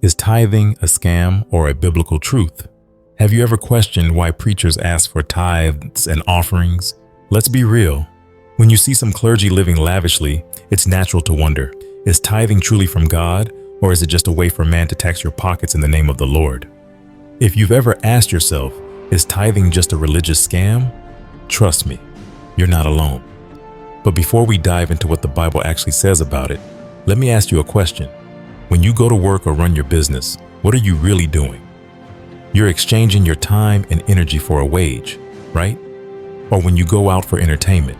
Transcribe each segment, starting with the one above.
Is tithing a scam or a biblical truth? Have you ever questioned why preachers ask for tithes and offerings? Let's be real. When you see some clergy living lavishly, it's natural to wonder, is tithing truly from God, or is it just a way for man to tax your pockets in the name of the Lord? If you've ever asked yourself, is tithing just a religious scam? Trust me, you're not alone. But before we dive into what the Bible actually says about it, let me ask you a question. When you go to work or run your business, what are you really doing? You're exchanging your time and energy for a wage, right? Or when you go out for entertainment,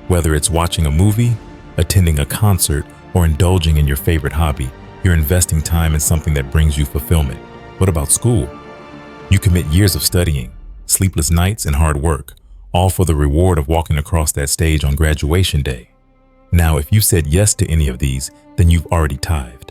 whether it's watching a movie, attending a concert, or indulging in your favorite hobby, you're investing time in something that brings you fulfillment. What about school? You commit years of studying, sleepless nights, and hard work, all for the reward of walking across that stage on graduation day. Now, if you said yes to any of these, then you've already tithed.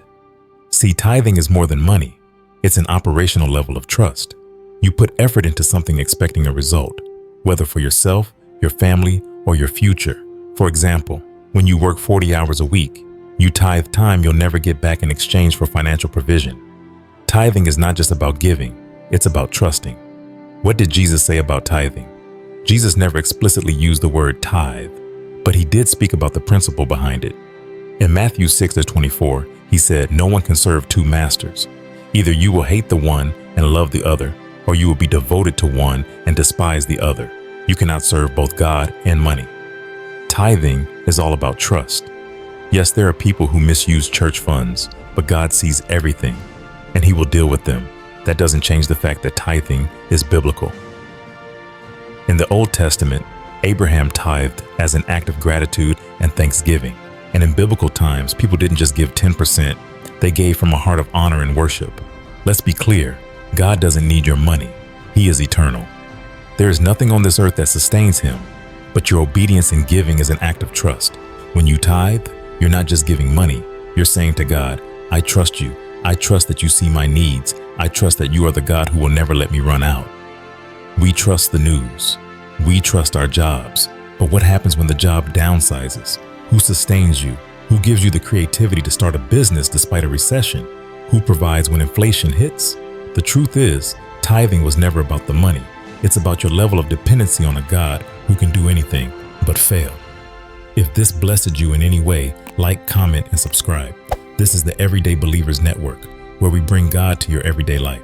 See, tithing is more than money. It's an operational level of trust. You put effort into something expecting a result, whether for yourself, your family, or your future. For example, when you work 40 hours a week, you tithe time you'll never get back in exchange for financial provision. Tithing is not just about giving, it's about trusting. What did Jesus say about tithing? Jesus never explicitly used the word tithe, but he did speak about the principle behind it. In Matthew 6:24, he said, "No one can serve two masters. Either you will hate the one and love the other, or you will be devoted to one and despise the other. You cannot serve both God and money." Tithing is all about trust. Yes, there are people who misuse church funds, but God sees everything, and he will deal with them. That doesn't change the fact that tithing is biblical. In the Old Testament, Abraham tithed as an act of gratitude and thanksgiving. And in biblical times, people didn't just give 10%, they gave from a heart of honor and worship. Let's be clear, God doesn't need your money. He is eternal. There is nothing on this earth that sustains him, but your obedience in giving is an act of trust. When you tithe, you're not just giving money, you're saying to God, "I trust you. I trust that you see my needs. I trust that you are the God who will never let me run out." We trust the news. We trust our jobs. But what happens when the job downsizes? Who sustains you? Who gives you the creativity to start a business despite a recession? Who provides when inflation hits? The truth is, tithing was never about the money. It's about your level of dependency on a God who can do anything but fail. If this blessed you in any way, like, comment, and subscribe. This is the Everyday Believers Network, where we bring God to your everyday life.